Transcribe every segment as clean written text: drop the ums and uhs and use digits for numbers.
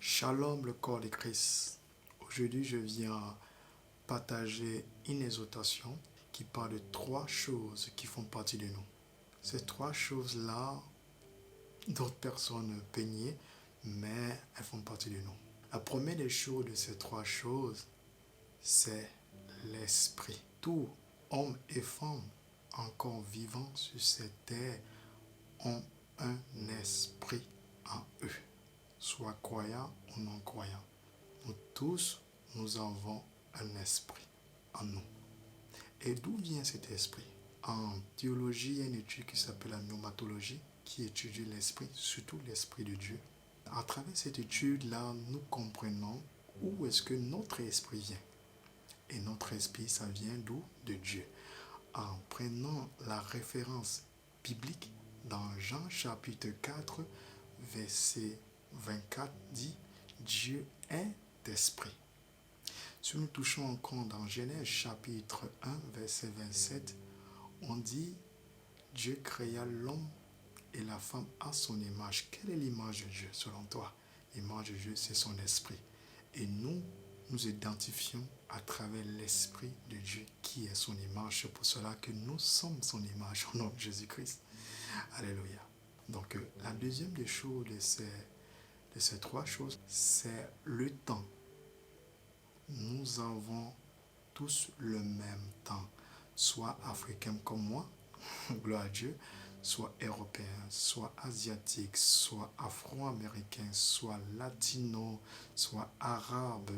Shalom, le corps de Christ. Aujourd'hui, je viens partager une exhortation qui parle de trois choses qui font partie de nous. Ces trois choses-là, d'autres personnes peignaient, mais elles font partie de nous. La première des choses de ces trois choses, c'est l'esprit. Tout homme et femme encore vivants sur cette terre ont un esprit en eux, soit croyants ou non croyants. Nous tous, nous avons un esprit en nous. Et d'où vient cet esprit? En théologie, il y a une étude qui s'appelle la pneumatologie, qui étudie l'esprit, surtout l'esprit de Dieu. À travers cette étude-là, nous comprenons où est-ce que notre esprit vient. Et notre esprit, ça vient d'où? De Dieu. En prenant la référence biblique dans Jean chapitre 4, verset 24, dit « Dieu est esprit ». Si nous touchons encore dans Genèse chapitre 1, verset 27, on dit « Dieu créa l'homme et la femme à son image ». Quelle est l'image de Dieu selon toi? L'image de Dieu, c'est son esprit. Et nous identifions à travers l'esprit de Dieu qui est son image. C'est pour cela que nous sommes son image au nom de Jésus-Christ. Alléluia. Donc, la deuxième des choses de ces trois choses, c'est le temps. Nous avons tous le même temps, soit africain comme moi, gloire à Dieu, soit européen, soit asiatique, soit afro-américain, soit latino, soit arabe,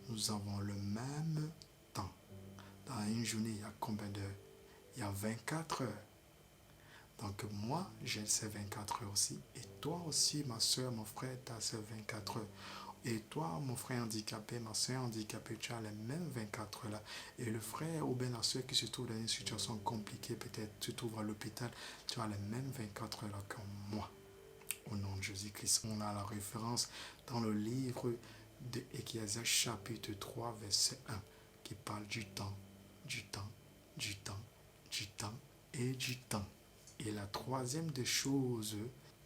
nous avons le même temps. Dans une journée, il y a combien d'heures? Il y a 24 heures. Donc moi, j'ai ces 24 heures aussi. Et toi aussi, ma soeur, mon frère, tu as ces 24 heures. Et toi, mon frère handicapé, ma soeur handicapée, tu as les mêmes 24 heures là. Et le frère ou bien la soeur qui se trouve dans une situation compliquée, peut-être tu te trouves à l'hôpital, tu as les mêmes 24 heures là que moi. Au nom de Jésus-Christ. On a la référence dans le livre de Ecclésiaste chapitre 3, verset 1, qui parle du temps, du temps, du temps, du temps et du temps. Et la troisième des choses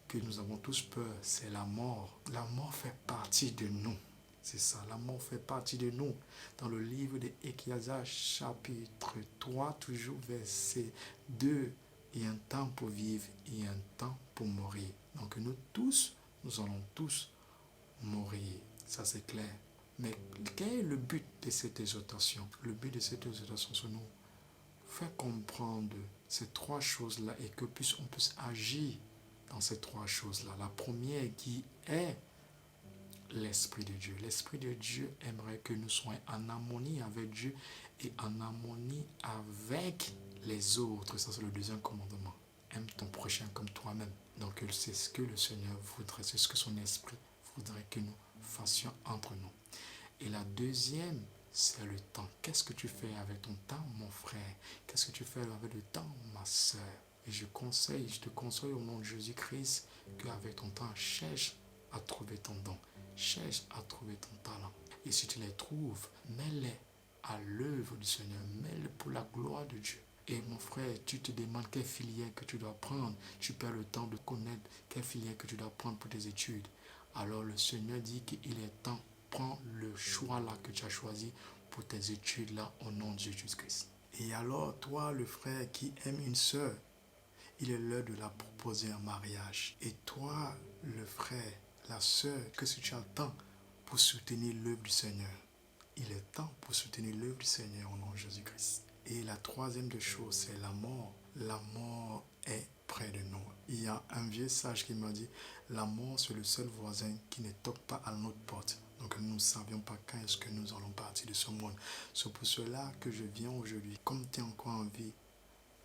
que nous avons tous peur, c'est la mort. La mort fait partie de nous. C'est ça, la mort fait partie de nous. Dans le livre de Ecclésiaste chapitre 3, toujours verset 2, il y a un temps pour vivre, il y a un temps pour mourir. Donc nous tous, nous allons tous mourir. Ça c'est clair. Mais quel est le but de cette exhortation? Le but de cette exhortation, c'est nous faire comprendre ces trois choses-là et que on puisse agir dans ces trois choses-là. La première qui est l'Esprit de Dieu. L'Esprit de Dieu aimerait que nous soyons en harmonie avec Dieu et en harmonie avec les autres. Ça, c'est le deuxième commandement. Aime ton prochain comme toi-même. Donc, c'est ce que le Seigneur voudrait, c'est ce que son Esprit voudrait que nous fassions entre nous. Et la deuxième, c'est le temps. Qu'est-ce que tu fais avec ton temps, mon frère? Qu'est-ce que tu fais avec le temps, ma soeur? Et je te conseille au nom de Jésus-Christ qu'avec ton temps, cherche à trouver ton don. Cherche à trouver ton talent. Et si tu les trouves, mets-les à l'œuvre du Seigneur. Mets-les pour la gloire de Dieu. Et mon frère, tu te demandes quelle filière que tu dois prendre. Tu perds le temps de connaître quelle filière que tu dois prendre pour tes études. Alors le Seigneur dit qu'il est temps. Prends le choix là que tu as choisi pour tes études là au nom de Jésus-Christ. Et alors toi, le frère qui aime une sœur, il est l'heure de la proposer en mariage. Et toi, le frère, la sœur, qu'est-ce que tu as le temps pour soutenir l'œuvre du Seigneur? Il est temps pour soutenir l'œuvre du Seigneur au nom de Jésus-Christ. Et la troisième des choses, c'est la mort. La mort est près de nous. Il y a un vieux sage qui m'a dit, la mort, c'est le seul voisin qui ne toque pas à notre porte. Donc nous ne savions pas quand est-ce que nous allons partir de ce monde. C'est pour cela que je viens aujourd'hui. Comme tu es encore en vie,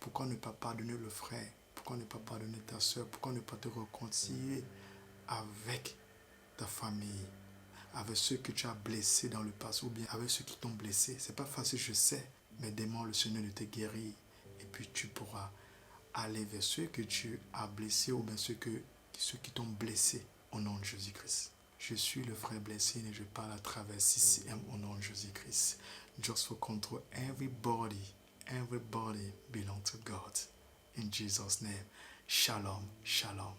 pourquoi ne pas pardonner le frère? Pourquoi ne pas pardonner ta soeur? Pourquoi ne pas te réconcilier avec ta famille, avec ceux que tu as blessés dans le passé ou bien avec ceux qui t'ont blessé? C'est pas facile, je sais, mais demande le Seigneur de te guérir et puis tu pourras aller vers ceux que tu as blessés ou bien ceux qui t'ont blessé au nom de Jésus-Christ. Je suis le frère blessé et je parle à travers CCM au nom de Jésus-Christ. Just for control, everybody belongs to God. In Jesus' name, shalom, shalom.